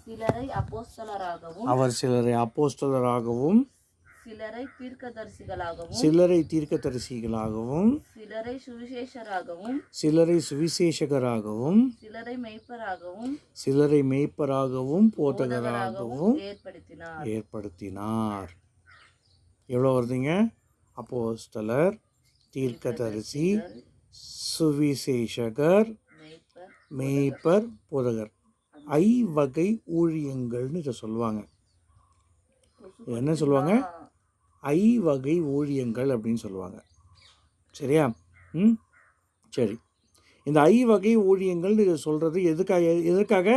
சிலரை அப்போஸ்தலராகவும் அவர் சிலரை அப்போஸ்தலராகவும் சிலரை தீர்க்கதரிசிகளாகவும் சிலரை சுவிசேஷகராகவும் சிலரை மெய்ப்பராகவும் போதகராகவும் ஏற்படுத்தினார். எவ்வளோ வருதுங்க? அப்போஸ்தலர், தீர்க்கதரிசி, சுவிசேஷகர், மெய்ப்பர், போதகர். ஐவகை ஊழியங்கள்னு இதை சொல்லுவாங்க. என்ன சொல்லுவாங்க? ஐவகை ஊழியங்கள் அப்படின்னு சொல்லுவாங்க. சரியா? சரி. இந்த ஐவகை ஊழியங்கள் இதை சொல்கிறது எதற்காக?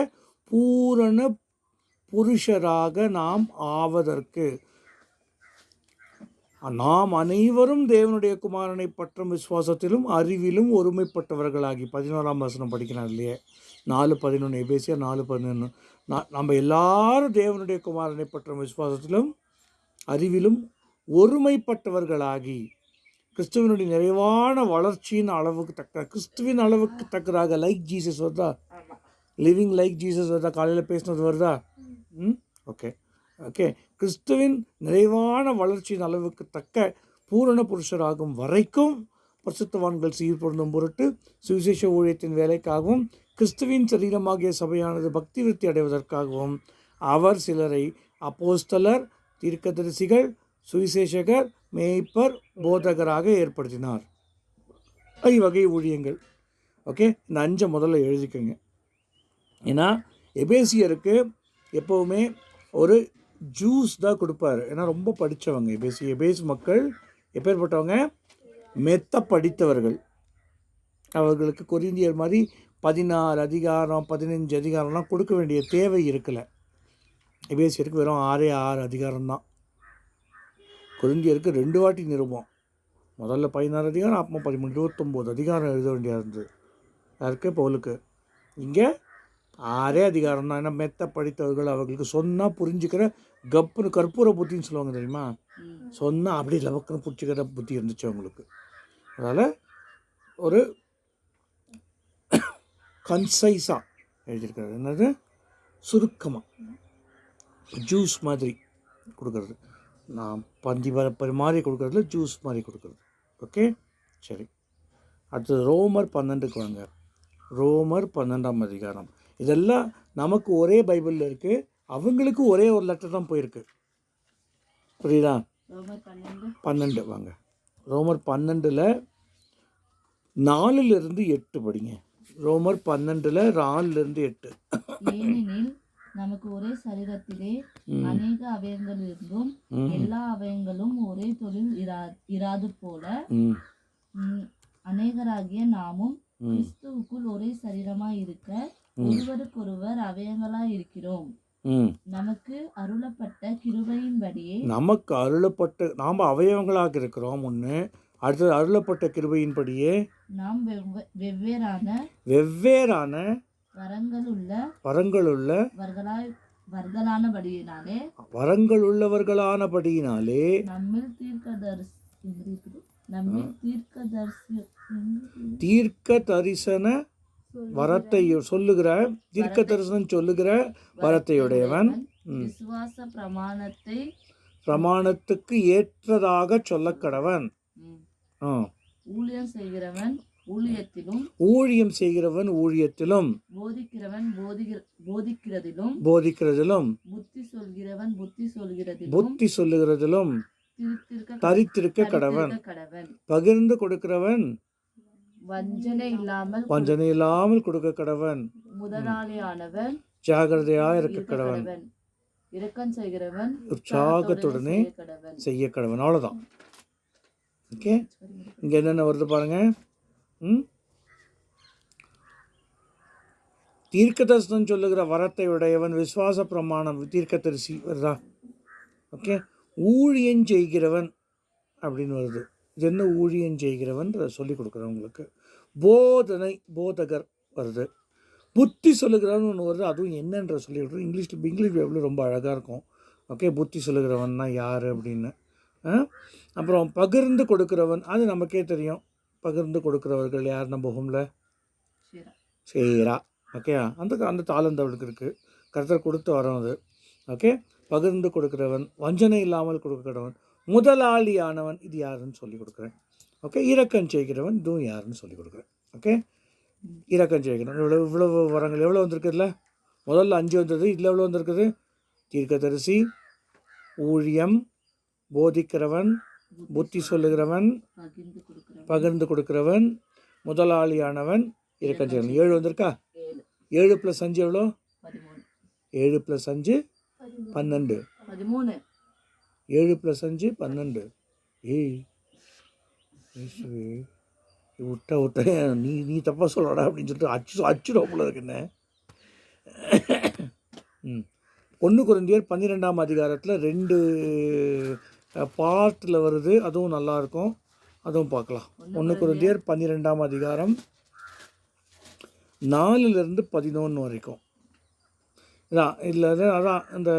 பூரண புருஷராக நாம் ஆவதற்கு. நாம் அனைவரும் தேவனுடைய குமாரனை பற்றும் விசுவாசத்திலும் அறிவிலும் ஒருமைப்பட்டவர்களாகி 11ஆம் வசனம் படிக்கிறார் இல்லையே, 4:11, எபேசியர் 4:11. நம்ம எல்லாரும் தேவனுடைய குமாரனை பற்றும் விசுவாசத்திலும் அறிவிலும் ஒருமைப்பட்டவர்களாகி கிறிஸ்துவனுடைய நிறைவான வளர்ச்சியின் அளவுக்கு கிறிஸ்துவின் அளவுக்கு தக்கதாக, லைக் ஜீசஸ் வருதா? லிவிங் லைக் ஜீசஸ் வருதா? காலையில் பேசினது வருதா? ஓகே. கிறிஸ்துவின் நிறைவான வளர்ச்சியின் அளவுக்கு தக்க பூரண புருஷராகும் வரைக்கும் பரிசுத்தவான்கள் சீர்பொருந்தும் பொருட்டு சுவிசேஷ ஊழியத்தின் வேலைக்காகவும் கிறிஸ்துவின் சரீரமாகிய சபையானது பக்தி விருத்தி அடைவதற்காகவும் அவர் சிலரை அப்போஸ்தலர், தீர்க்கதரிசிகள், சுவிசேஷகர், மேய்ப்பர், போதகராக ஏற்படுத்தினார். ஐவகை ஊழியங்கள். ஓகே, இந்த 5 முதல்ல எழுதிக்கோங்க. ஏன்னா எபேசியருக்கு எப்போவுமே ஒரு ஜூஸ் தான் கொடுப்பார். ஏன்னா ரொம்ப படித்தவங்க எபேஸ் மக்கள். எப்பேற்பட்டவங்க? மெத்த படித்தவர்கள். அவர்களுக்கு கொரிந்தியர் மாதிரி 16 அதிகாரம் 15 அதிகாரம்லாம் கொடுக்க வேண்டிய தேவை இருக்கலை. எபேசியருக்கு வெறும் 6 அதிகாரம்தான். கொரிந்தியருக்கு 2 வாட்டி நிருபம். முதல்ல 16 அதிகாரம், அப்போ 13, 29 அதிகாரம் எழுத வேண்டியா இருந்தது. யாருக்கு? பவுலுக்கு. இங்கே 6 அதிகாரம் தான். ஏன்னா மெத்த படித்தவர்கள், அவர்களுக்கு சொன்னால் புரிஞ்சுக்கிற கற்பூர புத்தின்னு சொல்லுவாங்க தெரியுமா? சொன்னால் அப்படி லவக்குன்னு பிடிச்சிக்கிற புத்தி இருந்துச்சு அவங்களுக்கு. அதனால் ஒரு கன்சைஸாக எழுதியிருக்காரு. என்னது? சுருக்கமாக ஜூஸ் மாதிரி கொடுக்கறது. நான் பந்தி மாதிரி கொடுக்கறதுல ஜூஸ் மாதிரி கொடுக்குறது. ஓகே, சரி. அடுத்தது ரோமர் 12க்கு வாங்க. ரோமர் 12ஆம் அதிகாரம். இதெல்லாம் நமக்கு ஒரே பைபிளில் இருக்குது, அவங்களுக்கு ஒரே ஒரு லெட்டர் தான் போயிருக்கு. புரியுதா? 12 வாங்க. ரோமர் 12ல் 4லிருந்து 8 படிங்க. ரோமர் 12ல் 4லிருந்து 8. ஏனெனில் நமக்கு ஒரே சரீரத்திலே அநேக அவயங்கள் இருந்தும் எல்லா அவயங்களும் ஒரே தொழில் இராது போல அநேகராகிய நாமும் கிறிஸ்துவுக்குள் ஒரே சரீரமாய் இருக்க ஒருவருக்கொருவர் அவயங்களாய் இருக்கிறோம். நமக்கு அருளப்பட்ட கிருபையின்படியே நாம் அவயவங்களாக இருக்கிறோம். ஒன்று. அடுத்தது அருளப்பட்ட கிருபையின்படியே நாம் வெவ்வேறான வரங்களுள்ள வரங்களுள்ளவர்களானபடியினாலே நம்மில் தீர்க்க தரிசன வரத்தை சொல்லுகிற தீர்க்க தரிசனம் சொல்லுகிற வரத்தையுடையவன் விசுவாச பிரமாணத்துக்கு ஏற்றதாக சொல்லக்கடவன். ஊழியம் செய்கிறவன் ஊழியத்திலும் போதிக்கிறதிலும் புத்தி சொல்லுகிறதிலும் தரித்திருக்க கடவன். பகிர்ந்து கொடுக்கிறவன் வஞ்சனை இல்லாமல் கொடுக்க கடவன். முதலாளியானவன் ஜாகிரதையாக இருக்க கடவன். இரக்கம் செய்கிறவன் உற்சாகத்துடனே செய்ய கடவன். அவ்வளோதான். ஓகே, இங்கே என்னென்ன வருது பாருங்க. தீர்க்க தரிசனம் சொல்லுகிற வரத்தை உடையவன், விசுவாச பிரமாணம், தீர்க்க தரிசி வருதா? ஓகே, ஊழியம் செய்கிறவன் அப்படின்னு வருது. இது என்ன ஊழியம் செய்கிறவன் சொல்லி கொடுக்குறவங்களுக்கு. போதகர் வருது. புத்தி சொல்லுகிறவன் ஒன்று வருது, அதுவும் என்னன்ற சொல்லி கொடுக்குறது. இங்கிலீஷ் வேவ்ல ரொம்ப அழகாக இருக்கும். ஓகே, புத்தி சொல்லுகிறவன்னா யார் அப்படின்னு. அப்புறம் பகிர்ந்து கொடுக்குறவன், அது நமக்கே தெரியும். பகிர்ந்து கொடுக்குறவர்கள் யார் நம்ம ஹோமில்? சேரா. ஓகே, அந்த தாளந்து அவளுக்கு இருக்குது. கர்த்தர் கொடுத்த வரம் அது. ஓகே, பகிர்ந்து கொடுக்கிறவன், வஞ்சனை இல்லாமல் கொடுக்கிறவன், முதலாளியானவன், இது யாருன்னு சொல்லி கொடுக்குறேன். ஓகே, இரக்கம் செய்கிறவன், இதுவும் யாருன்னு சொல்லி கொடுக்குறேன். ஓகே, இரக்கம் செய்கிறவன். இவ்வளவு வரங்கள் எவ்வளோ வந்திருக்குதுல்ல? முதல்ல 5 வந்தது, இதில் எவ்வளோ வந்திருக்குது? தீர்க்கதரிசி, ஊழியம், போதிக்கிறவன், புத்தி சொல்லுகிறவன், பகிர்ந்து கொடுக்கிறவன், முதலாளியானவன், இரக்கம் செய்கிறவன். 7 வந்திருக்கா? 7 + 5 எவ்வளோ? 7 + 5 12. 7 + 5 12. ஏய் விட்ட நீ தப்பாக சொல்லடா அப்படின்னு சொல்லிட்டு அச்சுடும் போல இருக்கு என்ன. 1 கொரிந்தியர் 12ஆம் அதிகாரத்தில் 2 பார்ட்டில் வருது, அதுவும் நல்லாயிருக்கும், அதுவும் பார்க்கலாம். 1 கொரிந்தியர் 12ஆம் அதிகாரம் 4 - 11 வரைக்கும். இதான் இதில் அதான் இந்த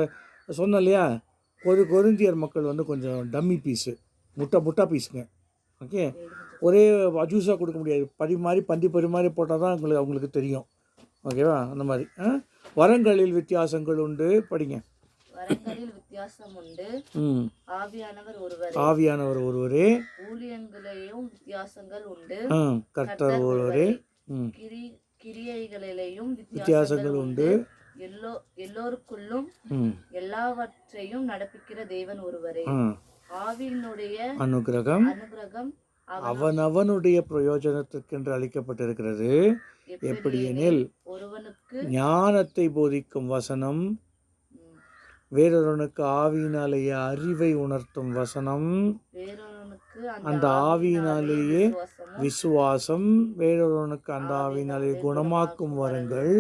சொன்னேன் இல்லையா, கொரிந்தியர் மக்கள் வந்து கொஞ்சம் டம்மி பீஸு, முட்டா பீஸுங்க. ஓகே, ஒரே அஜூஸாக கொடுக்க முடியாது, பந்தி பரிமாறி போட்டால் தான் அவங்களுக்கு தெரியும். ஓகேவா? அந்த மாதிரி வரங்களில் வித்தியாசங்கள் உண்டு. படிங்க. வரங்களில் வித்தியாசம் உண்டு, ஆவியானவர் ஒருவரே, ஊழியங்களிலேயும் வித்தியாசங்கள் உண்டு, கர்த்தர் ஒருவரே, கிரியைகளிலேயும் வித்தியாசங்கள் உண்டு, எல்லோருக்குள்ளும் எல்லாவற்றையும் நடப்பிக்கிற தேவன் ஒருவரே, ஆவியினுடைய அனுகிரகம் அவனவனுடைய பிரயோஜனத்திற்கென்று அளிக்கப்பட்டிருக்கிறது. எப்படியெனில், ஒருவனுக்கு ஞானத்தை போதிக்கும் வசனம், வேறொருவனுக்கு ஆவியினாலேயே அறிவை உணர்த்தும் வசனம், அந்த ஆவியினாலேயே விசுவாசம், வேறொருவனுக்கு அந்த ஆவியினாலேயே குணமாக்கும் வரங்கள்,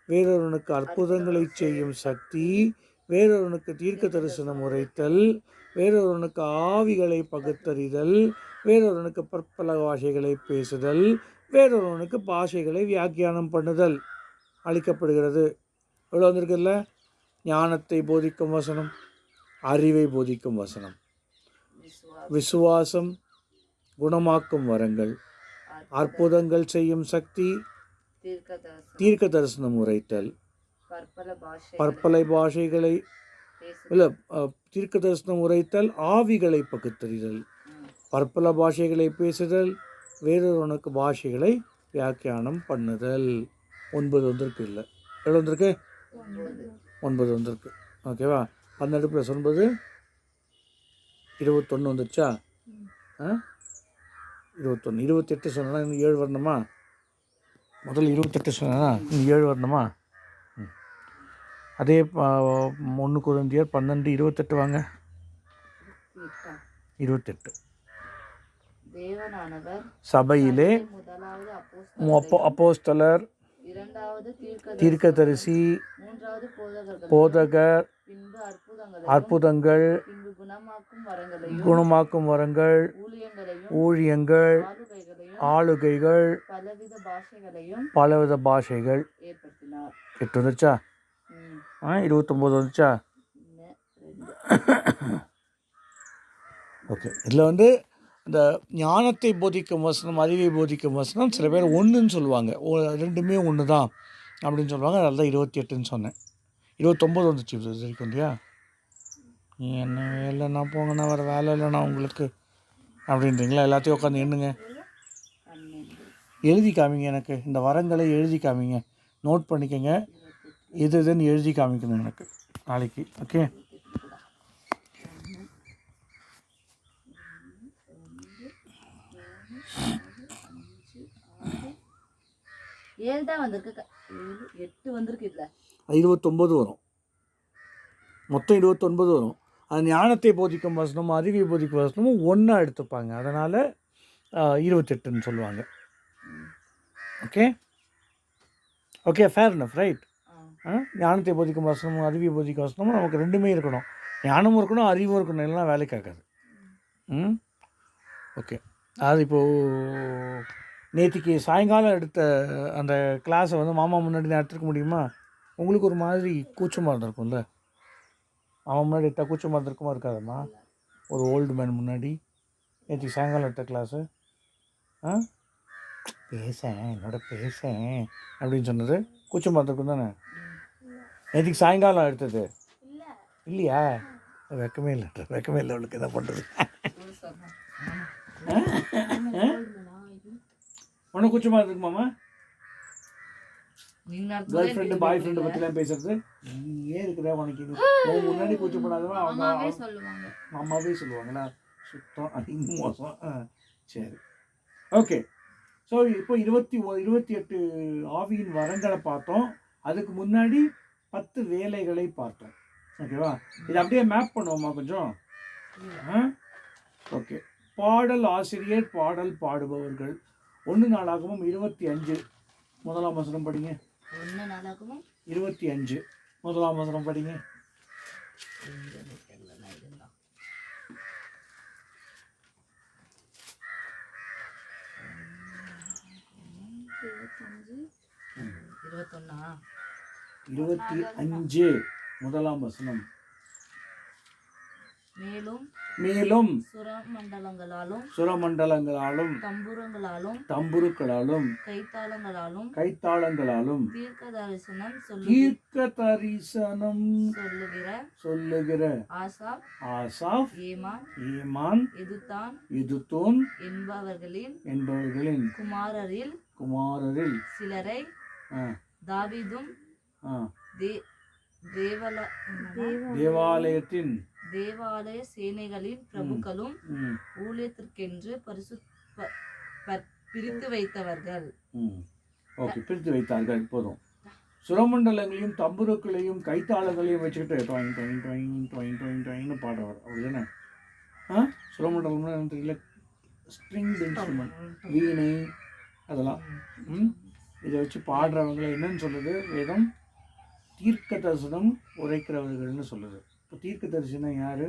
வேறொருவனுக்கு அற்புதங்களை செய்யும் சக்தி, வேறொருவனுக்கு தீர்க்க தரிசனம் உரைத்தல், வேறொருவனுக்கு ஆவிகளை பகுத்தறிதல், வேறொருவனுக்கு பற்பல பாஷைகளை பேசுதல், வேறொருவனுக்கு பாஷைகளை வியாக்கியானம் பண்ணுதல் அளிக்கப்படுகிறது. எவ்வளோ வந்திருக்குல்ல? ஞானத்தை போதிக்கும் வசனம், அறிவை போதிக்கும் வசனம், விசுவாசம், குணமாக்கும் வரங்கள், அற்புதங்கள் செய்யும் சக்தி, தீர்க்க தரிசனம் உரைத்தல், பற்பல பாஷைகளை இல்லை, தீர்க்க தரிசனம் உரைத்தல், ஆவிகளை பகுத்தறிதல், பற்பல பாஷைகளை பேசுதல், வேறொருவனுக்கு பாஷைகளை வியாக்கியானம் பண்ணுதல். 9 வந்திருக்கு. இல்லை, எவ்வளோ வந்திருக்கு? 9 வந்திருக்கு. ஓகேவா? 12 + 9 21 வந்துருச்சா? 21. 28 சொன்னா இன்னும் 7 வரணுமா? முதல்ல 28 சொன்னா இன்னும் 7 வரணுமா? அதே 1 கொரிந்தியர் 12 28 வாங்க. 28. தேவனானவர் சபையிலே அப்போஸ்தலர், தீர்க்கதரிசி, போதகர், அற்புதங்கள், குணமாக்கும் வரங்கள், ஊழியங்கள், ஆளுகைகள், பலவித பாஷைகள். 8 வந்துச்சா? 29 வந்துச்சா? ஓகே, இதில் வந்து இந்த ஞானத்தை போதிக்கும் வசனம், அறிவை போதிக்கும் வசனம், சில பேர் 1ன்னு சொல்லுவாங்க, 2மே 1 தான் அப்படின்னு சொல்லுவாங்க. அதனால தான் 28ன்னு சொன்னேன். 29 வந்துச்சு இது வரைக்கும் இல்லையா? என்ன வேலைண்ணா, போங்கண்ணா, வர வேலை இல்லைண்ணா உங்களுக்கு அப்படின்றீங்களா? எல்லாத்தையும் உட்காந்து எண்ணுங்க, எழுதி காமிங்க. எனக்கு இந்த வரங்களை எழுதி காமிங்க, நோட் பண்ணிக்கோங்க, எது எதுன்னு எழுதி காமிக்கணும் எனக்கு நாளைக்கு. ஓகே, தான் வந்திருக்கு. 8 வந்திருக்கு. இதில் 29 வரும், மொத்தம் 29 வரும். அது ஞானத்தை போதிக்கும் வசனமும் அறிவை போதிக்கும் வசனமும் ஒன்றா எடுத்துப்பாங்க, அதனால் 28ன்னு சொல்லுவாங்க. Okay okay, fair enough, right? ஞானத்தை போதிக்கும் வசனமும் அறிவை போதிக்கும் வசனமும் நமக்கு 2மே இருக்கணும், ஞானமும் இருக்கணும், அறிவும் இருக்கணும், இல்லைன்னா வேலைக்கு ஆகாது. ஓகே, அது இப்போது நேற்றுக்கு சாயங்காலம் எடுத்த அந்த கிளாஸை வந்து மாமா முன்னாடி நான் எடுத்துருக்க முடியுமா? உங்களுக்கு ஒரு மாதிரி கூச்சமாக இருந்திருக்கும்ல, மாமா முன்னாடி எடுத்தால் கூச்சமாக இருந்திருக்குமா இருக்காதம்மா? ஒரு ஓல்டு மேன் முன்னாடி நேற்றுக்கு சாயங்காலம் எடுத்த கிளாஸு, பேசேன் என்னோட பேசேன் அப்படின்னு சொன்னது கூச்சமாக இருந்திருக்கும் தானே? நேற்றுக்கு சாயங்காலம் எடுத்தது இல்ல இல்லையா? வெக்கமே இல்லை, வெக்கமே இல்லை அவளுக்கு. என்ன பண்ணுறது? உனக்கு கூச்சமாக இருக்குமாம்மா கேர்ள் ஃப்ரெண்டு பாய் ஃப்ரெண்டு பற்றிலாம் பேசுறது? நீயே இருக்கிற உனக்கு இது முன்னாடி கூச்சப்படாதவன் அவங்க அம்மாவே சொல்லுவாங்களா? சுத்தம் அதிக மோசம். சரி, ஓகே. ஸோ இப்போ 28 ஆவியின் வரங்களை பார்த்தோம். அதுக்கு முன்னாடி 10 வேலைகளை பார்த்தோம். ஓகேவா? இது அப்படியே மேப் பண்ணுவோமா கொஞ்சம்? ஓகே. பாடல் ஆசிரியர், பாடல் பாடுபவர்கள். 1 நாளாகவும் 25 முதலாம் வசனம் படிங்க. 1 நாளாகவும் 25 முதலாம் வசனம் படிங்க. இருபத்தொன்னா 25 முதலாம் வசனம். மேலும் சுரமண்டலங்களாலும் தம்புருக்களாலும் கைத்தாளங்களாலும் தீர்க்க தரிசனம் சொல்லுகிற ஆசாப், ஏமான், எதுத்தோன் என்பவர்களின் குமாரரில் சிலரை தாவீதும் தேவாலய சேனைகளின் பிரபுக்களும் ஊழியத்திற்கென்று பிரித்து வைத்தவர்கள். ஓகே, பிரித்து வைத்தார்கள். போதும். சுரமண்டலங்களையும் தம்புருக்களையும் கைத்தாளங்களையும் வச்சுக்கிட்டு டொயின் டொயின் டொயின் டொயின் டொயின் டொயின்னு பாடுறவர் அப்படிதானே? சுரமண்டலம்னு தெரியல, ஸ்ட்ரிங் இன்ஸ்ட்ருமெண்ட், வீணை, அதெல்லாம். இதை வச்சு பாடுறவங்களை என்னன்னு சொல்லுது வேதம்? தீர்க்க தரிசனம் உரைக்கிறவர்கள்னு சொல்லுது. இப்போ தீர்க்க தரிசனம் யார்?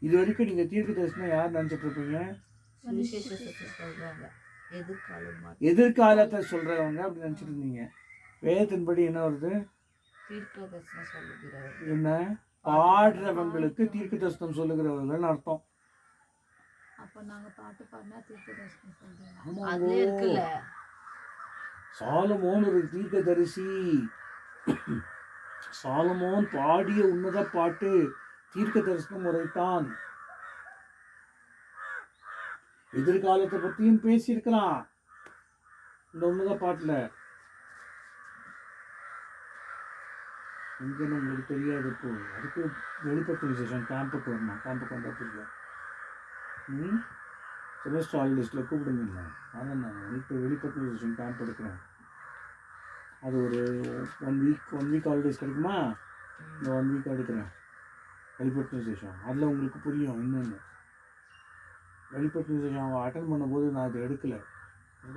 இது வரைக்கும் நீங்கள் தீர்க்க தரிசனம் யார் நினச்சிட்டு இருப்பீங்க? எதிர்காலத்தை சொல்கிறவங்க அப்படி நினச்சிட்டு இருந்தீங்க. வேதத்தின்படி என்ன வருது? என்ன? பாடுறவங்களுக்கு தீர்க்க தரிசனம் சொல்லுகிறவர்கள் அர்த்தம். சாலமோன் ஒரு தீர்க்க தரிசி. சாலமோன் பாடிய உன்னத பாட்டு தீர்க்க தரிசனம் உரைத்தான். எதிர்காலத்தை பற்றியும் பேசியிருக்கலாம் இந்த உன்னத பாட்டுல. எங்கன்னு உங்களுக்கு தெரியாது. இப்போ அதுக்கு வெளிப்பட்ட விசேஷம் கேம்புக்கு வரணும். கேம்புக்கு வந்தால் புரியும். செமஸ்டர் ஹாலிடேஸில் கூப்பிடுங்க. ஆனால் நான் இப்போ வெளிப்பட்ட விசேஷம் கேம்ப் எடுக்கிறேன். அது ஒரு ஒன் வீக் ஹாலிடேஸ் கிடைக்குமா? இந்த 1 வீக் எடுக்கிறேன் வெளிப்பட்ட விசேஷம். அதில் உங்களுக்கு புரியும் என்னென்னு. வெளிப்பட்ட விசேஷம் அவன் அட்டன் பண்ணும்போது நான் அதை எடுக்கலை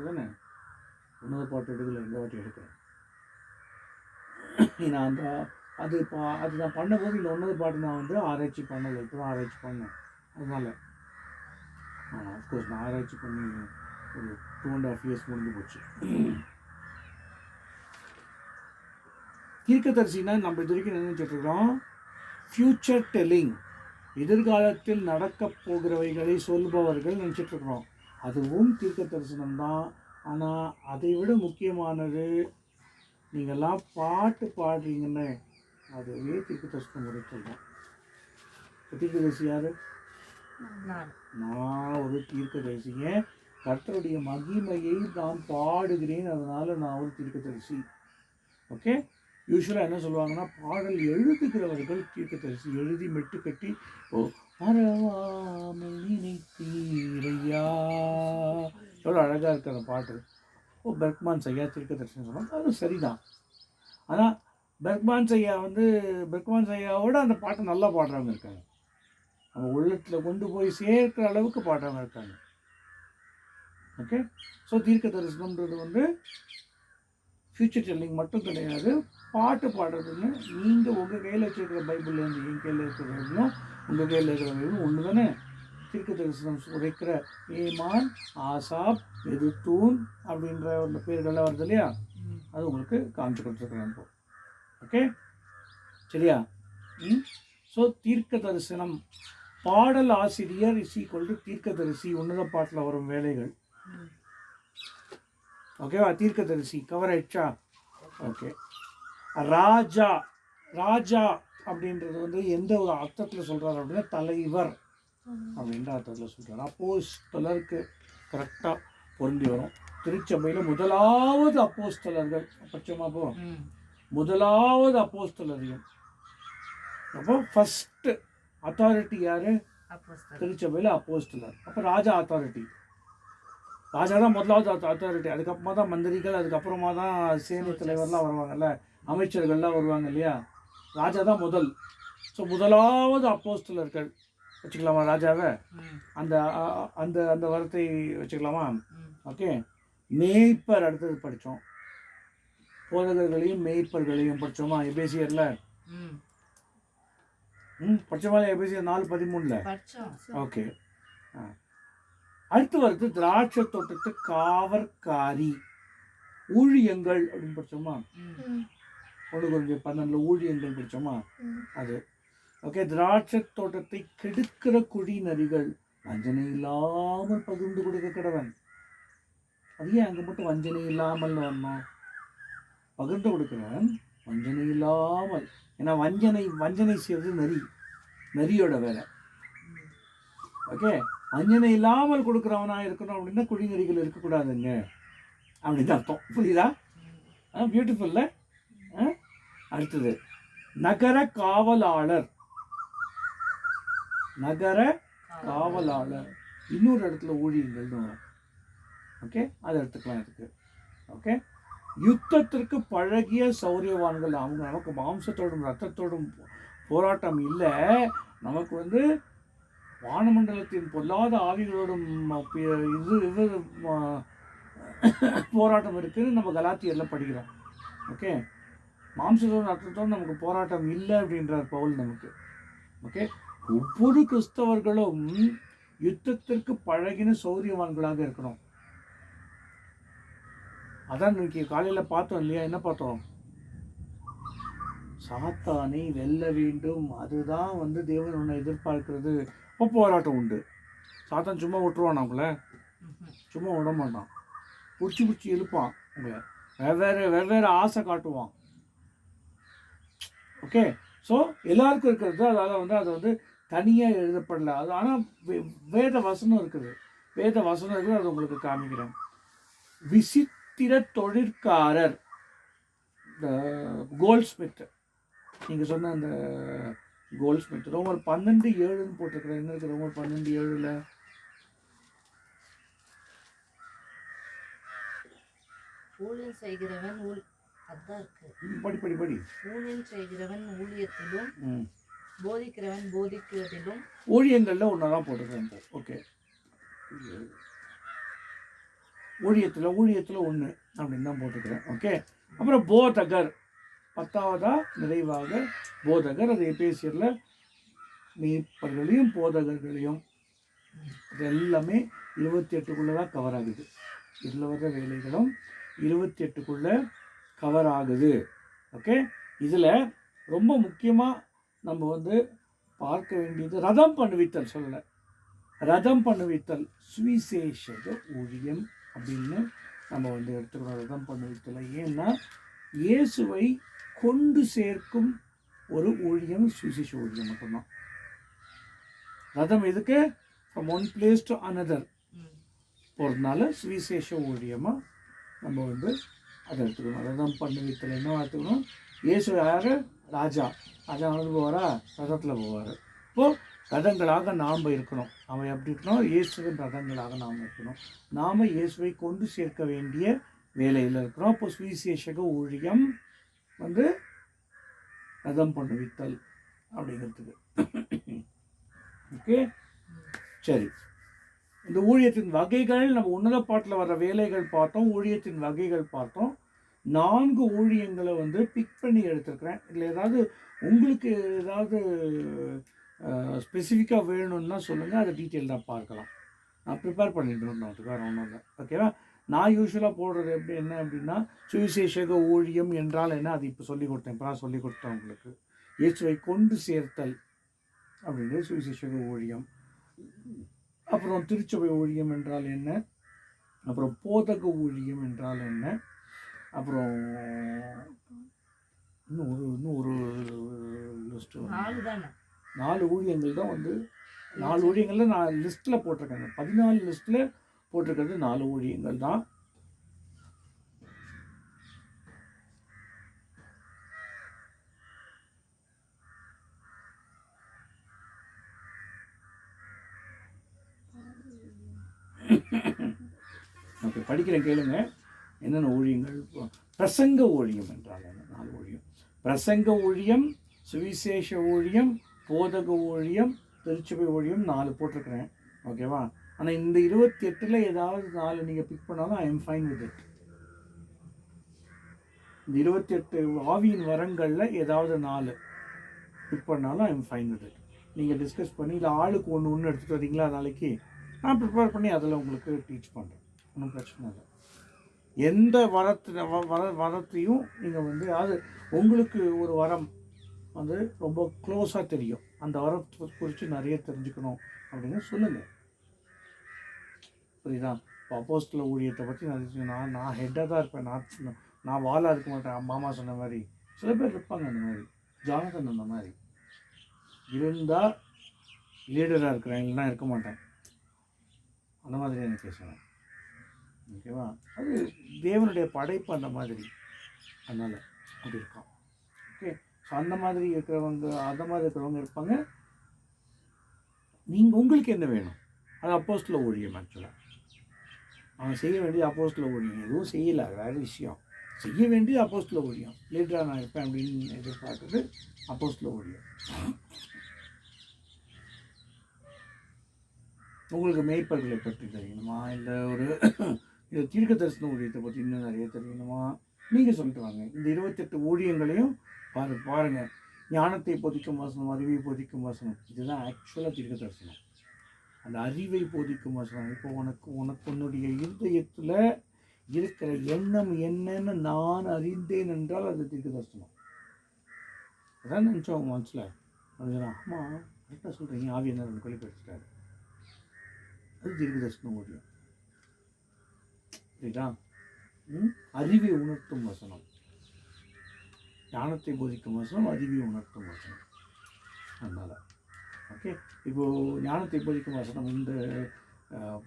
தானே, உன்னத பாட்டு எடுக்கலை, இந்த வாட்டி எடுக்கிறேன். நான் அது நான் பண்ணும்போது இந்த உன்னத பாட்டு நான் ஆராய்ச்சி பண்ணலை. இப்போ தான் ஆராய்ச்சி பண்ணேன். அதனால் அஃப்கோர்ஸ் நான் ஆராய்ச்சி பண்ணி ஒரு 2.5 years முடிஞ்சு போச்சு. தீர்க்கதரிசினா நம்ம இது வரைக்கும் என்ன நினச்சிட்ருக்கோம்? ஃப்யூச்சர் டெல்லிங், எதிர்காலத்தில் நடக்கப் போகிறவைகளை சொல்பவர்கள் நினச்சிட்ருக்குறோம். அதுவும் தீர்க்க தரிசனம் தான். ஆனால் அதை விட முக்கியமானது, நீங்கள்லாம் பாட்டு பாடுறீங்கன்னு அதுவே தீர்க்க தரிசனம் உரைச்சல். தீர்க்கதரிசி யார்? நான் ஒரு தீர்க்கதரிசிங்க. கர்த்தருடைய மகிமையை நான் பாடுகிறேன், அதனால் நான் ஒரு தீர்க்கதரிசி. ஓகே. யூஸ்வலாக என்ன சொல்லுவாங்கன்னா, பாடல் எழுதுகிறவர்கள் தீர்க்கதரிசி. எழுதி மெட்டு கட்டி மறவாமல் நினைத்தீரையா, எவ்வளோ அழகாக இருக்குது அந்த பாட்டு. பெர்க்மான்ஸ் ஐயா தீர்க்கதரிசின்னு சொல்லுவாங்க. அது சரிதான். ஆனால் பெர்க்மான்ஸ் ஐயாவோட அந்த பாட்டை நல்லா பாடுறவங்க இருக்காங்க. நம்ம உள்ளத்தில் கொண்டு போய் சேர்க்கிற அளவுக்கு பாடுறவங்க இருக்காங்க. ஓகே. ஸோ தீர்க்க தரிசனம்ன்றது ஃப்யூச்சர் டெல்லிங் மட்டும் கிடையாது. பாட்டு பாடுறதுன்னு நீங்கள் உங்கள் கையில் வச்சுருக்கிற பைபிள்லேருந்து என் கையில் இருக்கிற பைபிளும் உங்கள் கையில் இருக்கிற பைபிளும் ஒன்று தானே. தீர்க்க தரிசனம் உரைக்கிற ஏமான், ஆசாப், எதுத்தூன் அப்படின்ற ஒரு பேர்கள்லாம் வருது இல்லையா, அது உங்களுக்கு காமிச்சு கொடுத்துருக்குறேன் இப்போ. ஓகே, சரியா? ஸோ தீர்க்க தரிசனம், பாடல் ஆசிரியர் தீர்க்க தரிசி, உன்னத பாட்டில் வரும் வேலைகள். ஓகேவா? தீர்க்க தரிசி கவர் ஆயிடுச்சா? ஓகே. ராஜா, ராஜா அப்படின்றது வந்து எந்த ஒரு அர்த்தத்தில் சொல்கிறார் அப்படின்னா தலைவர் அப்படின்ற அர்த்தத்தில் சொல்கிறார். அப்போஸ்தலருக்கு கரெக்டாக பொருந்தி வரும். திருச்சபையில் முதலாவது அப்போஸ்தலர்கள் பட்சமா போ முதலாவது அப்போஸ்தலரையும் அப்போ ஃபஸ்ட்டு அத்தாரிட்டி யார்? அப்போஸ்தலர். திருச்சபையில் அப்போஸ்தலர். அப்போ ராஜா அத்தாரிட்டி, ராஜா தான் முதலாவது அத்தாரிட்டி. அதுக்கப்புறமா தான் மந்திரிகள், அதுக்கப்புறமா தான் சேனை தலைவர்லாம் வருவாங்கல்ல, அமைச்சர்கள்லாம் வருவாங்க இல்லையா. ராஜா தான் முதல். ஸோ முதலாவது அப்போஸ்தலர்கள் வச்சுக்கலாமா ராஜாவை? அந்த அந்த அந்த வார்த்தை வச்சுக்கலாமா? ஓகே. மேய்ப்பர் அடுத்தது படித்தோம். போதகர்களையும் மேய்ப்பர்களையும் படித்தோமா எபேசியரில்? படித்தோமா எபேசியர் 4:13? ஓகே. அடுத்து வருது திராட்சை தோட்டத்து காவற்காரி ஊழியங்கள் அப்படின்னு படித்தோமா? 1 ஊழியங்கள் படித்தோமா? அது ஓகே. திராட்சை தோட்டத்தை கெடுக்கிற குழி நரிகள் வஞ்சனை இல்லாமல் பகிர்ந்து கொடுக்க கடவன். அது ஏன் அங்கே மட்டும் வஞ்சனை இல்லாமல் வரணும்? பகிர்ந்து கொடுக்குறவன் வஞ்சனை இல்லாமல். ஏன்னா வஞ்சனை செய்வது நரியோட வேலை. ஓகே. வஞ்சனை இல்லாமல் கொடுக்குறவனா இருக்கணும் அப்படின்னா குழி நரிகள் இருக்கக்கூடாதுங்க அப்படின்னு அர்த்தம். புரியுதா? பியூட்டிஃபுல்ல. அடுத்தது நகர காவலாளர். நகர காவலாளர் இன்னொரு இடத்துல ஊழியங்கள்னு வரும். ஓகே, அதை எடுத்துக்கலாம் இருக்கு. ஓகே. யுத்தத்திற்கு பழகிய சௌரியவான்கள். அவங்க நமக்கு மாம்சத்தோடும் ரத்தத்தோடும் போராட்டம் இல்லை, நமக்கு வந்து வானமண்டலத்தின் பொல்லாத ஆவிகளோடும் இது போராட்டம் இருக்குன்னு நம்ம கலாத்தியரில் படிக்கிறோம். ஓகே. மாம்சத்தோடும் ரத்தத்தோடும் நமக்கு போராட்டம் இல்லை அப்படின்றார் பவுல் நமக்கு. ஓகே. ஒவ்வொரு கிறிஸ்தவர்களும் யுத்தத்திற்கு பழகின சௌரியவான்களாக இருக்கணும். அதான் இன்னைக்கு காலையில் பார்த்தோம் இல்லையா? என்ன பார்த்தோம்? சாத்தானை வெல்ல வேண்டும், அதுதான் வந்து தேவன் உன்னை எதிர்பார்க்கிறது. இப்போ போராட்டம் உண்டு. சாத்தான் சும்மா விட்டுருவான், நம்மள சும்மா விட மாட்டான். பிடிச்சி இழுப்பான், உங்களை வெவ்வேறு ஆசை காட்டுவான். ஓகே. ஸோ எல்லாருக்கும் இருக்கிறது. அதால் வந்து அதை வந்து தனியாக எழுதப்படலை. அது ஆனால் வேத வசனம் இருக்குது. வேத வசனம் இருக்குது, அது உங்களுக்கு காமிக்கிறேன். விசித்திர தொழிற்காரர், இந்த கோல்ட் ஸ்மித், நீங்கள் சொன்ன அந்த கோல்ட் ஸ்மித். ரோமர் 12:7 போட்டிருக்கிறேன். என்ன இருக்குது ரோமர் 12:7? ஊழியம் செய்கிறவன் அதான் இருக்கு. படி. ஊழியம் செய்கிறவன் ஊழியத்திலும் போதிக்கிறவன் போதிக்கிறதிலும். ஊழியங்களில் ஒன்றதான் போட்டிருக்கிறேன். ஓகே. ஊழியத்தில் ஒன்று அப்படின்னு தான் போட்டுக்கிறேன். ஓகே. அப்புறம் போதகர் 10வதா நிறைவாக போதகர். அது எபேசியரில் மேய்ப்பர்களையும் போதகர்களையும் அது எல்லாமே 28க்குள்ளே தான் கவர் ஆகுது. இதில் வர வேலைகளும் 28க்குள்ளே கவர் ஆகுது. ஓகே. இதில் ரொம்ப முக்கியமாக நம்ம வந்து பார்க்க வேண்டியது ரதம் பண்ணுவித்தல். சொல்லலை, ரதம் பண்ணுவித்தல் சுவிசேஷக ஊழியம் அப்படின்னு நம்ம வந்து எடுத்துக்கணும். ரதம் பண்ணுவித்தல் ஏன்னா இயேசுவை கொண்டு சேர்க்கும் ஒரு ஊழியம் சுவிசேஷ ஊழியம் மட்டும்தான். ரதம் எதுக்கு? From one place to another போகிறதுனால சுவிசேஷ ஊழியமாக நம்ம வந்து அதை எடுத்துக்கணும். ரதம் பண்ணுவித்தல் என்ன எடுத்துக்கணும்? இயேசு யார்? ராஜா நடந்து போவாரா? ரதத்தில் போவார். இப்போது ரதங்களாக நாம் இருக்கணும். நாம் எப்படி இருக்கணும்? இயேசுவின் ரதங்களாக நாம் இருக்கணும். நாம் இயேசுவை கொண்டு சேர்க்க வேண்டிய வேலையில் இருக்கிறோம். இப்போ சுவிசேஷக ஊழியம் வந்து ரதம் பண்ணுவித்தல் அப்படிங்கிறதுக்கு. ஓகே. சரி, இந்த ஊழியத்தின் வகைகள் நம்ம உன்னத பாட்டில் வர்ற வேலைகள் பார்த்தோம், ஊழியத்தின் வகைகள் பார்த்தோம். 4 ஊழியங்களை வந்து பிக் பண்ணி எடுத்துருக்கிறேன். இதில் ஏதாவது உங்களுக்கு ஏதாவது ஸ்பெசிஃபிக்காக வேணும்னா சொல்லுங்கள், அதை டீட்டெயில்டாக பார்க்கலாம். நான் ப்ரிப்பேர் பண்ணிட்டு இருந்தேன், அதுக்கு வேறு ஒன்றும் இல்லை. ஓகேவா? நான் யூஸ்வலாக போடுறது என்ன அப்படின்னா சுவிசேஷக ஊழியம் என்றால் என்ன, அது இப்போ சொல்லிக் கொடுத்தேன். இப்போ நான் சொல்லிக் கொடுத்தேன் உங்களுக்கு. இயேசுவை கொண்டு சேர்த்தல் அப்படின்றது சுவிசேஷக ஊழியம். அப்புறம் திருச்சபை ஊழியம் என்றால் என்ன, அப்புறம் போதக ஊழியம் என்றால் என்ன, அப்புறம் இன்னும் ஒரு லிஸ்ட்டு 4 தானே? 4 ஊழியங்கள் தான் வந்து 4 ஊழியங்களில் நான் லிஸ்ட்டில் போட்டிருக்கேங்க. 14 லிஸ்ட்டில் போட்டிருக்கிறது 4 ஊழியங்கள் தான். ஓகே, படிக்கிறேன் கேளுங்க. என்னென்ன ஊழியங்கள்? பிரசங்க ஊழியம் என்றால் என்ன? 4 ஊழியம். பிரசங்க ஊழியம், சுவிசேஷ ஊழியம், போதக ஊழியம், திருச்சபை ஊழியம் 4 போட்டிருக்கிறேன். ஓகேவா? ஆனால் இந்த 28ல் ஏதாவது 4 நீங்கள் பிக் பண்ணாலும் I am fine with it. இந்த 28 ஆவியின் வரங்களில் ஏதாவது 4 பிக் பண்ணாலும் I am fine with it. நீங்கள் டிஸ்கஸ் பண்ணி இல்லை ஆளுக்கு ஒன்று எடுத்துகிட்டு வரீங்களா நாளைக்கு, நான் ப்ரிப்பேர் பண்ணி அதில் உங்களுக்கு டீச் பண்ணுறேன். ஒன்றும் பிரச்சனை இல்லை. எந்த வரத்தையும் நீங்கள் வந்து அது உங்களுக்கு ஒரு வரம் வந்து ரொம்ப க்ளோஸாக தெரியும், அந்த வரத்தை குறித்து நிறைய தெரிஞ்சுக்கணும் அப்படின்னு சொல்லுங்கள். புரியுதா? இப்போ அப்போஸ்தல ஊழியத்தை பற்றி நான் ஹெட்டாக தான் இருப்பேன், நான் வாலாக இருக்க மாட்டேன். மாமா சொன்ன மாதிரி சில பேர் இருப்பாங்க அந்த மாதிரி. ஜானதன் அந்த மாதிரி இருந்தால் லீடராக இருக்கிறேன், இல்லைன்னா இருக்க மாட்டேன். அந்த மாதிரி எனக்கு பேசுகிறேன். ஓகேவா? அது தேவனுடைய படைப்பு அந்த மாதிரி, அதனால் அப்படி இருக்கான். ஓகே, ஸோ அந்த மாதிரி இருக்கிறவங்க இருப்பாங்க. உங்களுக்கு என்ன வேணும்? அது அப்போஸ்தல ஊழியம். ஆக்சுவலாக அவன் செய்ய வேண்டியது அப்போஸ்தல ஊழியம். எதுவும் செய்யலை, வேறு விஷயம். செய்ய வேண்டியது அப்போஸ்தல ஊழியம். லீடராக நான் இருப்பேன் அப்படின்னு எதிர்பார்க்குறது அப்போஸ்தல ஊழியம். உங்களுக்கு மேய்ப்பர்களை பற்றி தெரியணுமா, இல்லை இது தீர்க்க தரிசன ஊழியத்தை பற்றி இன்னும் நிறைய தெரியணுமா, நீங்கள் சொல்லிட்டு வாங்க. இந்த 28 ஊழியங்களையும் பாருங்கள். ஞானத்தை போதிக்கும் வசனம், அறிவை போதிக்கும் வசனம், இதுதான் ஆக்சுவலாக தீர்க்க தரிசனம். அந்த அறிவை போதிக்கும் வசனம். இப்போ உனக்கு உன்னுடைய இருதயத்தில் இருக்கிற எண்ணம் என்னன்னு நான் அறிந்தேன் என்றால் அது தீர்க்க தரிசனம். அதான் நினச்சோம் மனசில். அதுதான் ஆமாம், கரெக்டாக சொல்கிறீங்க, ஆவியனர் எனக்கு வெளிப்படுத்திட்டாரு. அது தீர்க்க தரிசனம் ஊழியம். சரிதா? அறிவை உணர்த்தும் வசனம், ஞானத்தை போதிக்கும் வசனம், அறிவை உணர்த்தும் வசனம். அதனால் ஓகே, இப்போது ஞானத்தை போதிக்கும் வசனம், இந்த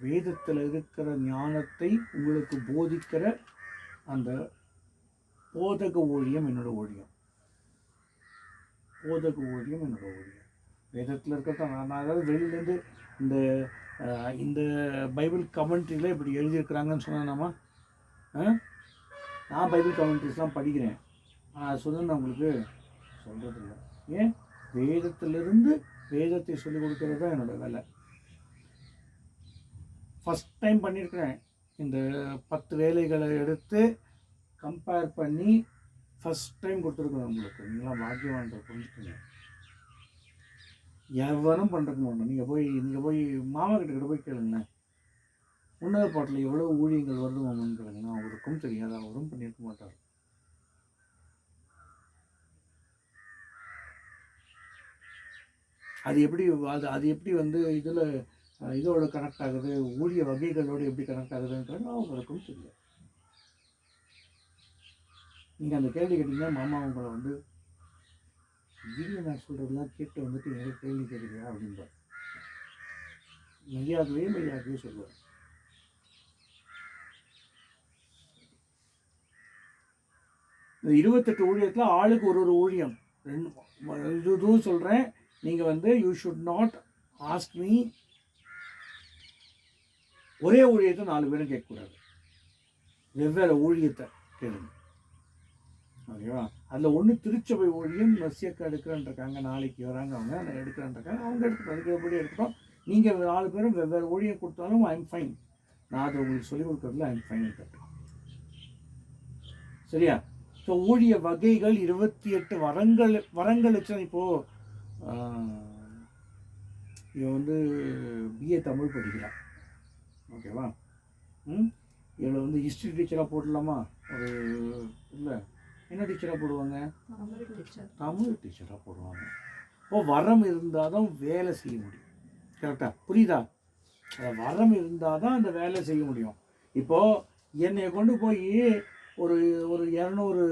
வேதத்தில் இருக்கிற ஞானத்தை உங்களுக்கு போதிக்கிற அந்த போதக ஊழியம் என்னோட ஊழியம். போதக ஊழியம் என்னோட ஊழியம். வேதத்தில் இருக்கிறத நான் அதாவது வெளியிலேருந்து இந்த பைபிள் கமெண்ட்ரியில் இப்படி எழுதியிருக்கிறாங்கன்னு சொன்னாமா, நான் பைபிள் கமெண்ட்ரிஸ்லாம் படிக்கிறேன். நான் சொன்னேன் உங்களுக்கு சொல்கிறதில்ல. ஏன்? வேதத்திலிருந்து வேதத்தை சொல்லிக் கொடுக்கறது தான் என்னோடய வேலை. ஃபஸ்ட் டைம் பண்ணியிருக்கிறேன். இந்த 10 வேலைகளை எடுத்து கம்பேர் பண்ணி ஃபஸ்ட் டைம் கொடுத்துருக்குறேன் உங்களுக்கு. நீங்களாம் பாக்கியவான்ன்ற புரிஞ்சுக்கோங்க. எவரும் பண்ணுறதுக்கு மாட்டோம். நீங்கள் போய் மாமா கிட்ட போய் கேளுங்களேன், உன்னத பாட்டில் எவ்வளோ ஊழியங்கள் வருது மாமான்னு கேளுங்கன்னா அவருக்கும் தெரியாது, அவரும் பண்ணியிருக்க மாட்டார். அது எப்படி வந்து இதோட கனெக்ட் ஆகுது, ஊழிய வகைகளோடு எப்படி கனெக்ட் ஆகுதுன்றது அவருக்கும் தெரியாது. நீங்கள் அந்த கேள்வி கேட்டிங்கன்னா மாமா உங்களை வந்து வீடியோ நான் சொல்கிறதெல்லாம் கேட்டு வந்துட்டு எனக்கு கேள்வி கேட்குறியா அப்படின்பார். மெய்யாகவே சொல்லுவார். இந்த 28 ஊழியத்தில் ஆளுக்கு ஒரு ஊழியம். இதுவும் சொல்கிறேன், நீங்கள் வந்து you should not ask me ஒரே ஊழியத்தை 4 பேரும் கேட்கக்கூடாது. வெவ்வேறு ஊழியத்தை கேளுங்க. ஓகேவா? அதில் ஒன்று திருச்சபை ஊழியம் மெஸ்ஸியக்கா எடுக்கிறேன்ருக்காங்க, நாளைக்கு வராங்க, அவங்க எடுக்கிறேன்ருக்காங்க, அவங்க அதுக்கு எடுக்கிறோம். நீங்கள் 4 பேரும் வெவ்வேறு ஊழியம் கொடுத்தாலும் ஐ எம் ஃபைன். நான் அதை உங்களுக்கு சொல்லிக் கொடுக்குறதுல ஐ எம் ஃபைன் கட்டு. சரியா? ஸோ ஊழிய வகைகள் 28 வரங்கள் வச்சு இப்போது இவன் வந்து பிஏ தமிழ் படிக்கிறான். ஓகேவா? இவளை வந்து ஹிஸ்ட்ரி டீச்சராக போடலாமா? ஒரு இல்லை, என்ன டீச்சராக போடுவாங்க? தமிழ் டீச்சராக போடுவாங்க. வரம் இருந்தால் தான் வேலை செய்ய முடியும். கரெக்டாக புரியுதா? வரம் இருந்தால் தான் அந்த வேலை செய்ய முடியும். இப்போது என்னை கொண்டு போய் ஒரு 200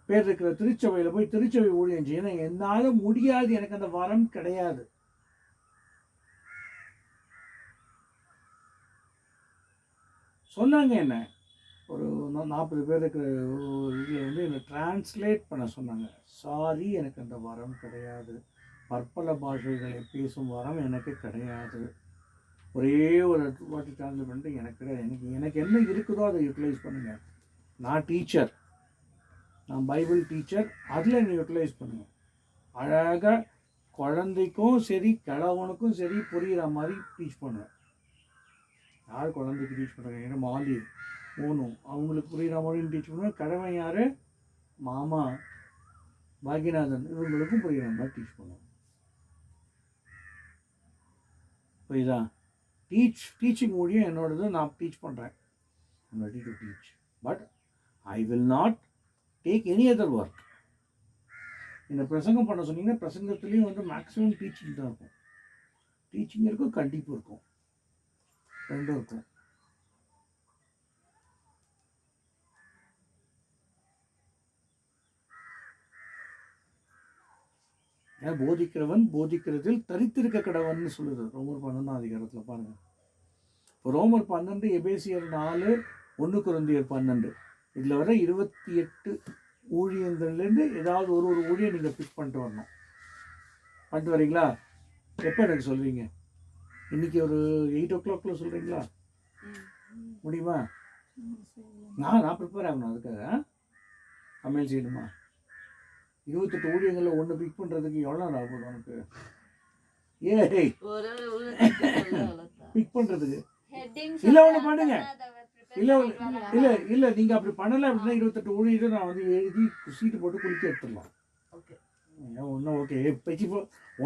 பேர் இருக்கிற திருச்சபையில் போய் திருச்சபை ஊழியம் செய்யணும். என்னால் முடியாது, எனக்கு அந்த வரம் கிடையாது. சொன்னாங்க என்ன ஒரு 40 பேர் இருக்கிற ஒரு இதில் வந்து என்னை டிரான்ஸ்லேட் பண்ண சொன்னாங்க. சாரி, எனக்கு அந்த வரம் கிடையாது, பற்பல பாஷைகளை பேசும் வரம் எனக்கு கிடையாது. ஒரே ஒரு வாட்டி டிரான்ஸ்லேட் பண்ணிட்டு எனக்கு கிடையாது, எனக்கு என்ன இருக்குதோ அதை யூட்டிலைஸ் பண்ணுங்கள். நான் டீச்சர், நான் பைபிள் டீச்சர், அதில் என்னை யூட்டிலைஸ் பண்ணுங்கள். அழகாக குழந்தைக்கும் சரி கிழவனுக்கும் சரி புரிகிற மாதிரி டீச் பண்ணுவேன். யார் குழந்தைக்கு டீச் பண்ணுறாங்க? ஏன்னா மாலி மோனும் அவங்களுக்கு புரிகிற மாதிரியும் டீச் பண்ணுவேன். கிழவன் யார்? மாமா பாக்யநாதன், இவங்களுக்கும் புரிகிற மாதிரி டீச் பண்ணுவேன். புரியுதா? டீச்சிங் ஊழியம் என்னோடது, நான் டீச் பண்ணுறேன். I'm ready to teach, but I will not take any other work. இந்த பிரசங்கம் பண்ண சொன்னீங்கன்னா பிரசங்கத்துலேயும் வந்து மேக்ஸிமம் டீச்சிங் தான் இருக்கும். டீச்சிங் இருக்கும், கண்டிப்பு இருக்கும், ரெண்டும் இருக்கும். ஏன் போதிக்கிறவன் போதிக்கிறதில் தரித்திருக்க கடவன் சொல்லுது ரோமர் 12ஆம் அதிகாரத்தில் பாருங்கள். இப்போ ரோமர் 12, எபேசியர் 4, 1 கொரிந்தியர் 12, இதில் வர 28 ஊழியங்கள்லேருந்து ஏதாவது ஒரு ஊழியம் நீங்கள் பிக் பண்ணிட்டு வரணும். பண்ணிட்டு வரீங்களா? எப்போ எனக்கு சொல்கிறீங்க? இன்றைக்கி ஒரு 8 o'clock சொல்கிறீங்களா? முடியுமா? நான் ப்ரிப்பேர் ஆகணும், அதுக்காக சமையல் செய்யணுமா? 28 ஊழியங்களில் ஒன்று பிக் பண்ணுறதுக்கு எவ்வளோ நாள் ஆகும் உனக்கு? ஏய், பிக் பண்ணுறதுக்கு இல்லை ஒன்று பண்ணுங்க. இல்லை நீங்கள் அப்படி பண்ணலை அப்படின்னா 28 ஊழியர்கள் நான் வந்து எழுதி சீட்டு போட்டு குளிக்க எடுத்துடலாம். ஒன்றும் ஓகே பச்சி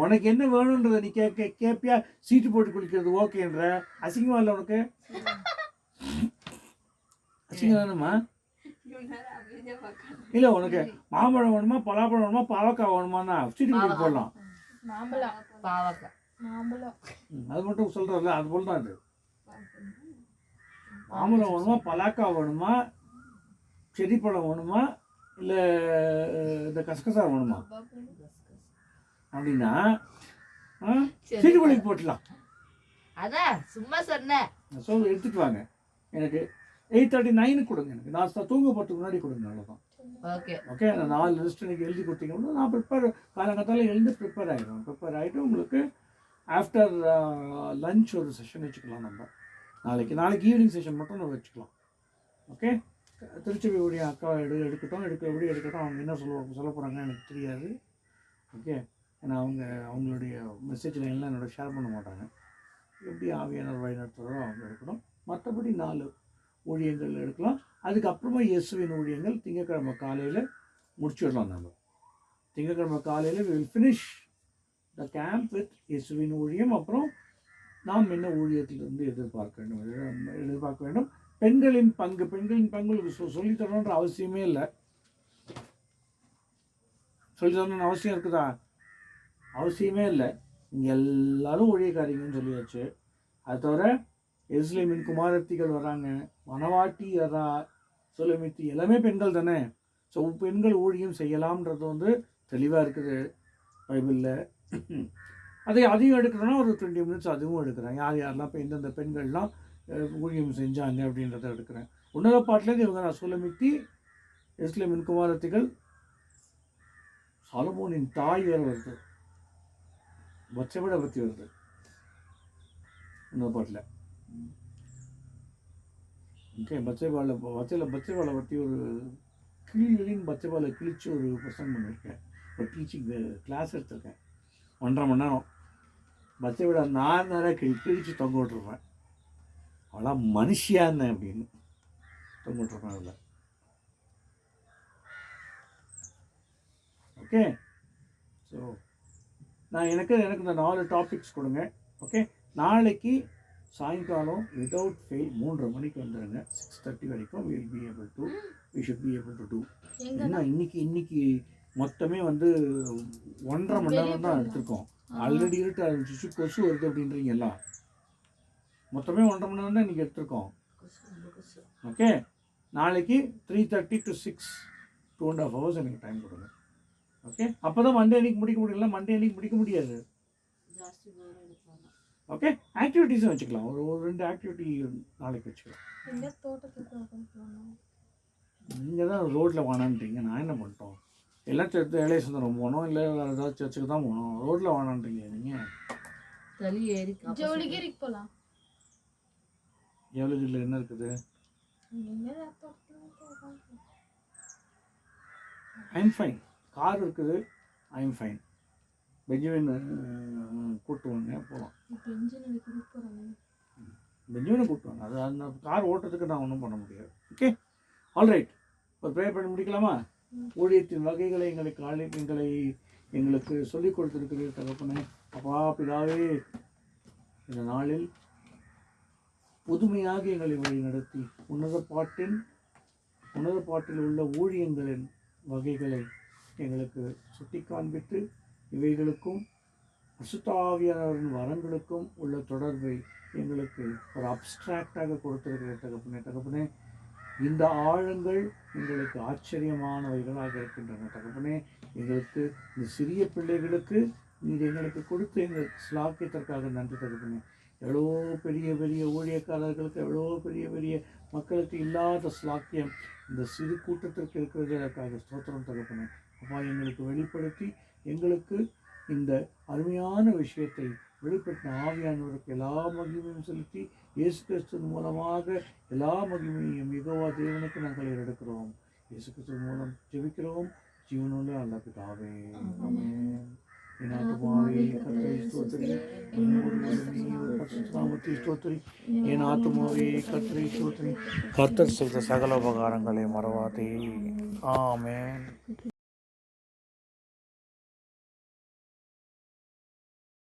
உனக்கு என்ன வேணுன்றதை நீ கேட்பியா? சீட்டு போட்டு குளிக்கிறது ஓகேன்ற அசிங்கமா இல்லை உனக்கு? அசிங்கம் தானம்மா? இல்லை உனக்கு மாம்பழம் வேணுமா, பலாப்பழம் வேணுமா, பாவக்காய் வேணுமான்னா சீட்டு குளிக்க போடலாம். அது மட்டும் சொல்கிறதில்ல, அது போல் தான் இது. மாம்பழம் வேணுமா, பலாக்காய் வேணுமா, செடி பழம் வேணுமா, இல்லை இந்த கசகசா வேணுமா அப்படின்னா சீட்டு குளிக்க போட்டலாம். அதான் சும்மா சொன்னேன். சொல்லி எடுத்துட்டு வாங்க. எனக்கு 8:39 கொடுங்க. எனக்கு நான் தூங்க போகிறதுக்கு முன்னாடி கொடுங்க, அவ்வளோதான். ஓகே, நான் 4 லிஸ்ட் எனக்கு எழுதி கொடுத்தீங்கன்னா நான் காலங்கத்தால் எழுந்து ப்ரிப்பேர் ஆகிடுவேன். ப்ரிப்பேர் ஆகிட்டு உங்களுக்கு ஆஃப்டர் லஞ்ச் ஒரு செஷன் வச்சுக்கலாம். நம்ம நாளைக்கு ஈவினிங் செஷன் மட்டும் நம்ம வச்சுக்கலாம். ஓகே, திருச்சபையுடைய அக்கா எடுக்கட்டும், அவங்க என்ன சொல்ல போகிறாங்கன்னு எனக்கு தெரியாது. ஓகே, ஏன்னா அவங்களுடைய மெசேஜில் எல்லாம் என்னோட ஷேர் பண்ண மாட்டாங்க. எப்படி ஆவியானவர் வழி நடத்துகிறோ அவங்க எடுக்கணும். மற்றபடி 4 ஊழியங்கள் எடுக்கலாம். அதுக்கப்புறமா இயேசுவின் ஊழியங்கள் திங்கட்கிழமை காலையில் முடிச்சிடலாம். நம்ம திங்கட்கிழமை காலையில் we will finish the camp with இயேசுவின் ஊழியம். அப்புறம் நாம் என்ன ஊழியத்திலிருந்து எதிர்பார்க்க வேண்டும். பெண்களின் பங்கு சொல்லித்தரணுன்ற அவசியமே இல்லை. சொல்லித்தரணுன்னு அவசியம் இருக்குதா? அவசியமே இல்லை. நீங்கள் எல்லாரும் ஊழியக்காரிங்கன்னு சொல்லியாச்சு. அது தவிர எருசலேமின் குமாரத்திகள் வராங்க, மணவாட்டி வரா, சுலமித்தி, எல்லாமே பெண்கள் தானே. ஸோ பெண்கள் ஊழியம் செய்யலாம்ன்றது வந்து தெளிவாக இருக்குது பைபிளில். அதையும் எடுக்கிறோன்னா ஒரு 20 minutes அதுவும் எடுக்கிறேன். யாரெல்லாம் இப்போ எந்தெந்த பெண்கள்லாம் ஊழியம் செஞ்சாங்க அப்படின்றத எடுக்கிறேன். உன்னத பாட்டிலேருந்து இவங்க நான் சுலமித்தி, எருசலேமின் குமாரத்திகள், சாலமோனின் தாய் வேறு வருது, பச்சைபடை பற்றி வருது உன்னத பாட்டில். ஓகே, பச்சைபாலை பற்றி ஒரு பச்சைபாலை கிழிச்சு ஒரு பிரசங்கம் பண்ணியிருக்கேன். ஒரு டீச்சிங் கிளாஸ் எடுத்திருக்கேன். 1.5 மணி நேரம் பச்சைபாலை நான் நிறைய கிழிச்சு தொங்க விட்டுருப்பேன். அவ்வளோ மனுஷியா இருந்தேன் அப்படின்னு தொங்க விட்டுருப்பேன் அதில். ஓகே, ஸோ நான் எனக்கு இந்த 4 டாபிக்ஸ் கொடுங்க. ஓகே, நாளைக்கு சாயங்காலம் விதவுட் ஃபெயில் 3:30 மணிக்கு வந்துடுங்க. 6:30 வரைக்கும் we should be able to do. ஏன்னா இன்னைக்கு மொத்தமே வந்து 1.5 மணி நேரம் தான் எடுத்திருக்கோம். ஆல்ரெடி இருட்டு ஆரம்பிச்சிச்சு, கொசு வருது அப்படின்றீங்க எல்லாம். மொத்தமே 1.5 மணி நேரம் தான் இன்றைக்கி எடுத்திருக்கோம். ஓகே, நாளைக்கு 3:30 to 6 2.5 hours எனக்கு டைம் கொடுங்க. ஓகே, அப்போ தான் மண்டே அன்னைக்கு முடிக்க முடியல, மண்டே அன்னைக்கு முடிக்க முடியாது. ஜாஸ்தி போர் எடுப்பாங்க. ஓகே, ஆக்டிவிட்டீஸும் வச்சுக்கலாம், ஒரு 2 ஆக்டிவிட்டி நாளைக்கு வச்சுக்கலாம். எங்க தோட்டத்துக்கு போகணும். நீங்கள் தான் ரோட்டில் வானான்றீங்க, நான் என்ன பண்ணிட்டோம்? எல்லாம் சேர்த்து ஏழைய சுந்தரம் போகணும், இல்லை வேறு ஏதாவது சர்ச்சுக்கு தான் போகணும், ரோட்டில் வானான்றீங்க நீங்கள். தலி ஏறி ஜோலிகிரிக்கு போலாம். எவ்வளோ என்ன இருக்குது? ஐம் ஃபைன், கார் இருக்குது, ஐம் ஃபைன். பெஞ்சமின் கூட்டுவாங்க, போகலாம். பெஞ்சமினை கூட்டுவாங்க, அது அந்த கார் ஓட்டுறதுக்கு நான் ஒன்றும் பண்ண முடியாது. ஓகே, ஆல்ரைட், ஒரு ப்ரேயர் பண்ணி முடிக்கலாமா? ஊழியத்தின் வகைகளை எங்களுக்கு சொல்லிக் கொடுத்துருக்கிறீர்கள் தகப்பனே. அப்பா பிதாவே, இந்த நாளில் புதுமையாக எங்களை வழி நடத்தி உன்னத பாட்டில் உள்ள ஊழியங்களின் வகைகளை எங்களுக்கு சுட்டி காண்பித்து இவைகளுக்கும் அசுத்தாவியானவரின் வரங்களுக்கும் உள்ள தொடர்பை எங்களுக்கு ஒரு அப்ஸ்ட்ராக்டாக கொடுத்திருக்கிற தகப்பனே, இந்த ஆழங்கள் எங்களுக்கு ஆச்சரியமானவைகளாக இருக்கின்றன தகப்பனே. எங்களுக்கு இந்த சிறிய பிள்ளைகளுக்கு நீர் எங்களுக்கு கொடுத்த இந்த ஸ்லாக்கியத்திற்காக நன்றி தகப்பனே. எவ்வளோ பெரிய பெரிய ஊழியக்காரர்களுக்கு, எவ்வளோ பெரிய பெரிய மக்களுக்கு இல்லாத ஸ்லாக்கியம் இந்த சிறு கூட்டத்திற்கு இருக்கிறதற்காக ஸ்தோத்திரம் தகப்பனே. அப்பா, எங்களுக்கு வெளிப்படுத்தி எங்களுக்கு இந்த அருமையான விஷயத்தை வெளிப்படுத்தின ஆவியானவருக்கு எல்லா மகிமையும் செலுத்தி இயேசு கிறிஸ்துவின் மூலமாக எல்லா மகிமையும் யெகோவா தேவனுக்கு நாங்கள் எடுக்கிறோம். இயேசு கிறிஸ்துவின் மூலம் ஜெபிக்கிறோம், ஜீவனுள்ள நல்ல பிதாவே, ஆமென். என் ஆத்துமாவே கர்த்தரை ஸ்தோத்திரி, பரிசுத்தநாமத்தை ஸ்தோத்திரி. என் ஆத்துமாவே கர்த்தரை ஸ்தோத்திரி, கர்த்தர் செய்த சகல உபகாரங்களை மறவாதே. ஆமென்.